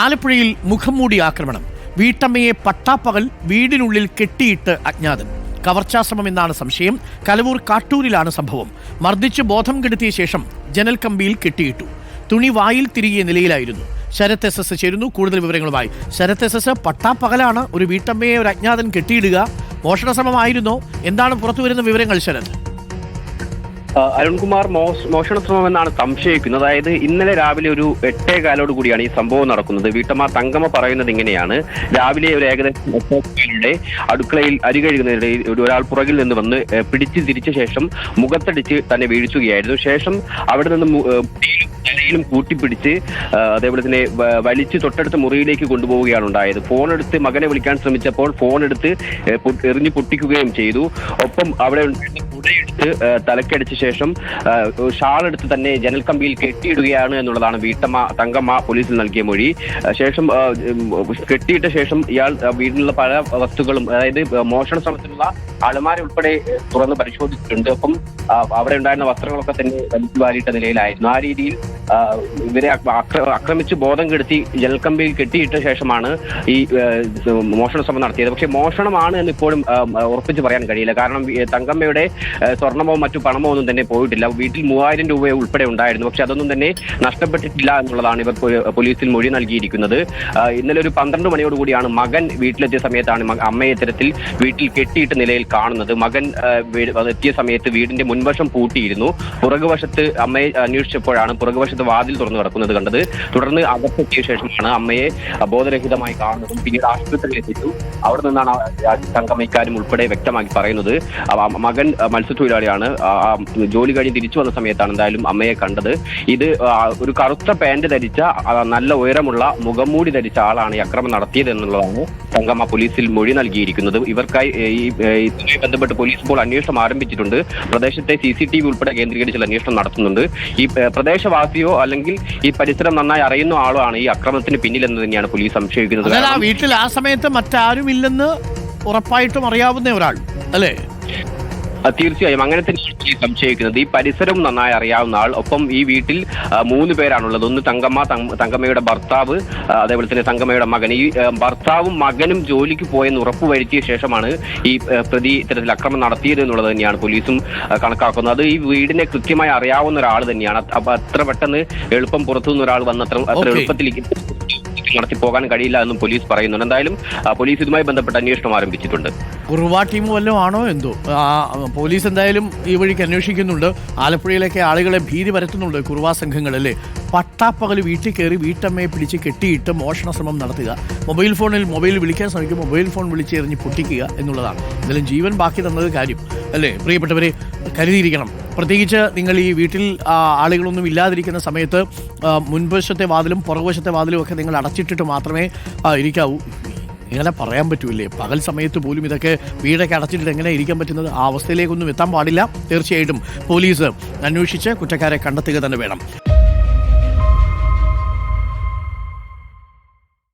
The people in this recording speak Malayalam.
ആലപ്പുഴയിൽ മുഖംമൂടി ആക്രമണം. വീട്ടമ്മയെ പട്ടാപ്പകൽ വീടിനുള്ളിൽ കെട്ടിയിട്ട് അജ്ഞാതൻ. കവർച്ചാശ്രമം എന്നാണ് സംശയം. കലവൂർ കാട്ടൂരിലാണ് സംഭവം. മർദ്ദിച്ച് ബോധം കെടുത്തിയ ശേഷം ജനൽ കമ്പിയിൽ കെട്ടിയിട്ടു. തുണി വായിൽ തിരികിയ നിലയിലായിരുന്നു. ശരത് SS ചേരുന്നു കൂടുതൽ വിവരങ്ങളുമായി. ശരത് SS, പട്ടാപ്പകലാണ് ഒരു വീട്ടമ്മയെ ഒരു അജ്ഞാതൻ കെട്ടിയിടുക. മോഷണ ശ്രമമായിരുന്നോ? എന്താണ് പുറത്തുവരുന്ന വിവരങ്ങൾ ശരത്? അരുൺകുമാർ, മോഷണ ശ്രമം എന്നാണ് സംശയിക്കുന്നത്. അതായത് ഇന്നലെ രാവിലെ ഒരു 8:15 കൂടിയാണ് ഈ സംഭവം നടക്കുന്നത്. വീട്ടമ്മ തങ്കമ്മ പറയുന്നത് ഇങ്ങനെയാണ്: രാവിലെ ഒരു ഏകദേശം 8:15 അടുക്കളയിൽ അരി കഴുകുന്നതിനിടയിൽ ഒരാൾ പുറകിൽ നിന്ന് വന്ന് പിടിച്ച് തിരിച്ച ശേഷം മുഖത്തടിച്ച് തന്നെ വീഴ്ത്തുകയായിരുന്നു. ശേഷം അവിടെ നിന്ന് തലയിലും കൂട്ടിപ്പിടിച്ച് അതേപോലെ തന്നെ വലിച്ച് തൊട്ടടുത്ത മുറിയിലേക്ക് കൊണ്ടുപോവുകയാണ് ഉണ്ടായത്. ഫോൺ എടുത്ത് മകനെ വിളിക്കാൻ ശ്രമിച്ചപ്പോൾ ഫോൺ എടുത്ത് എറിഞ്ഞു പൊട്ടിക്കുകയും ചെയ്തു. ഒപ്പം അവിടെ കുടയെടുത്ത് തലക്കടിച്ച ശേഷം ഷാളെടുത്ത് തന്നെ ജനൽ കമ്പിയിൽ കെട്ടിയിടുകയാണ് എന്നുള്ളതാണ് തങ്കമ്മ പോലീസിൽ നൽകിയ മൊഴി. ശേഷം കെട്ടിയിട്ട ശേഷം ഇയാൾ വീട്ടിലുള്ള പല വസ്തുക്കളും, അതായത് മോഷണ ശ്രമത്തിലുള്ള അലമാര ഉൾപ്പെടെ തുറന്ന് പരിശോധിച്ചിട്ടുണ്ട്. ഒപ്പം അവിടെ ഉണ്ടായിരുന്ന വസ്ത്രങ്ങളൊക്കെ തന്നെ വലിച്ചു വാരിയിട്ട നിലയിലായിരുന്നു. ആ രീതിയിൽ ഇവരെ ആക്രമിച്ച് ബോധം കെടുത്തി ജനൽ കമ്പിയിൽ കെട്ടിയിട്ട ശേഷമാണ് ഈ മോഷണ ശ്രമം നടത്തിയത്. പക്ഷേ മോഷണമാണ് എന്ന് ഇപ്പോഴും ഉറപ്പിച്ച് പറയാൻ കഴിയില്ല. കാരണം തങ്കമ്മയുടെ സ്വർണമോ മറ്റു പണമോ ഒന്നും തന്നെ പോയിട്ടില്ല. വീട്ടിൽ 3000 രൂപ ഉൾപ്പെടെ ഉണ്ടായിരുന്നു. പക്ഷെ അതൊന്നും തന്നെ നഷ്ടപ്പെട്ടിട്ടില്ല എന്നുള്ളതാണ് ഇവർ പോലീസിൽ മൊഴി നൽകിയിരിക്കുന്നത്. ഇന്നലെ ഒരു 12 മണിയോടുകൂടിയാണ് മകൻ വീട്ടിലെത്തിയ സമയത്താണ് അമ്മയെ ഇത്തരത്തിൽ വീട്ടിൽ കെട്ടിയിട്ട നിലയിൽ കാണുന്നത്. മകൻ എത്തിയ സമയത്ത് വീടിന്റെ മുൻവശം പൂട്ടിയിരുന്നു. പുറകുവശത്ത് അമ്മയെ അന്വേഷിച്ചപ്പോഴാണ് പുറകുവശത്ത് വാതിൽ തുറന്നു കിടക്കുന്നത് കണ്ടത്. തുടർന്ന് അകത്തെത്തിയ ശേഷമാണ് അമ്മയെ ബോധരഹിതമായി കാണുന്നതും പിന്നീട് ആശുപത്രിയിൽ എത്തിച്ചു. അവിടെ നിന്നാണ് തങ്കമ്മക്കാരും ഉൾപ്പെടെ വ്യക്തമാക്കി പറയുന്നത്. മകൻ മത്സ്യത്തൊഴിലാളിയാണ്. ജോലി കഴിഞ്ഞ് തിരിച്ചു വന്ന സമയത്താണ് എന്തായാലും അമ്മയെ കണ്ടത്. ഇത് ഒരു കറുത്ത പാന്റ് ധരിച്ച, നല്ല ഉയരമുള്ള മുഖംമൂടി ധരിച്ച ആളാണ് ഈ അക്രമം നടത്തിയത് എന്നുള്ളതാണ് തങ്കമ്മ പോലീസിൽ മൊഴി നൽകിയിരിക്കുന്നത്. ഇവർക്കായി ഇതുമായി ബന്ധപ്പെട്ട് പോലീസ് ഇപ്പോൾ അന്വേഷണം ആരംഭിച്ചിട്ടുണ്ട്. പ്രദേശത്തെ CCTV ഉൾപ്പെടെ കേന്ദ്രീകരിച്ചുള്ള അന്വേഷണം നടത്തുന്നുണ്ട്. ഈ പ്രദേശവാസിയോ അല്ലെങ്കിൽ ഈ പരിസരം നന്നായി അറിയുന്ന ആളോ ആണ് ഈ അക്രമത്തിന് പിന്നിലെന്ന് തന്നെയാണ് പോലീസ് സംശയിക്കുന്നത്. വീട്ടിൽ ആ സമയത്ത് മറ്റാരും ഇല്ലെന്ന് ഉറപ്പായിട്ടും അറിയാവുന്ന ഒരാൾ അല്ലേ? തീർച്ചയായും അങ്ങനെ തന്നെ സംശയിക്കുന്നത്. ഈ പരിസരം നന്നായി അറിയാവുന്ന ആൾ, ഒപ്പം ഈ വീട്ടിൽ 3 പേരാണുള്ളത്. ഒന്ന് തങ്കമ്മയുടെ ഭർത്താവ്, അതേപോലെ തന്നെ തങ്കമ്മയുടെ മകൻ. ഈ ഭർത്താവും മകനും ജോലിക്ക് പോയെന്ന് ഉറപ്പുവരുത്തിയ ശേഷമാണ് ഈ പ്രതി ഇത്തരത്തിൽ അക്രമം നടത്തിയത് എന്നുള്ളത് തന്നെയാണ് പോലീസും കണക്കാക്കുന്നത്. അത് ഈ വീടിനെ കൃത്യമായി അറിയാവുന്ന ഒരാൾ തന്നെയാണ്. അപ്പൊ അത്ര പെട്ടെന്ന് എളുപ്പം പുറത്തുനിന്ന് ഒരാൾ വന്ന് അത്ര എളുപ്പത്തിലേക്ക് നടത്തി പോകാൻ കഴിയില്ല എന്നും പോലീസ് പറയുന്നുണ്ട്. എന്തായാലും പോലീസ് ഇതുമായി ബന്ധപ്പെട്ട അന്വേഷണം ആരംഭിച്ചിട്ടുണ്ട്. കുറുവ ടീം വല്ലതും ആണോ എന്തോ? പോലീസ് എന്തായാലും ഈ വഴിക്ക് അന്വേഷിക്കുന്നുണ്ട്. ആലപ്പുഴയിലേക്ക് ആളുകളെ ഭീതി പരത്തുന്നുണ്ട് കുറുവ സംഘങ്ങളല്ലേ. പട്ടാപ്പകൽ വീട്ടിൽ കയറി വീട്ടമ്മയെ പിടിച്ച് കെട്ടിയിട്ട് മോഷണ ശ്രമം നടത്തുക, മൊബൈൽ വിളിക്കാൻ ശ്രമിക്കും, മൊബൈൽ ഫോൺ വിളിച്ച് എറിഞ്ഞ് പൊട്ടിക്കുക എന്നുള്ളതാണ്. എന്തായാലും ജീവൻ ബാക്കി തന്നത് കാര്യം അല്ലേ? പ്രിയപ്പെട്ടവരെ, കരുതിയിരിക്കണം. പ്രത്യേകിച്ച് നിങ്ങൾ ഈ വീട്ടിൽ ആളുകളൊന്നും ഇല്ലാതിരിക്കുന്ന സമയത്ത് മുൻവശത്തെ വാതിലും പുറകുവശത്തെ വാതിലും ഒക്കെ നിങ്ങൾ അടച്ചിട്ടിട്ട് മാത്രമേ ഇരിക്കാവൂ. ഇങ്ങനെ പറയാൻ പറ്റൂല്ലേ? പകൽ സമയത്ത് പോലും ഇതൊക്കെ വീടൊക്കെ അടച്ചിട്ട് എങ്ങനെ ഇരിക്കാൻ പറ്റുന്നത്? ആ അവസ്ഥയിലേക്കൊന്നും എത്താൻ പാടില്ല. തീർച്ചയായിട്ടും പോലീസ് അന്വേഷിച്ച് കുറ്റക്കാരെ കണ്ടെത്തുക തന്നെ വേണം.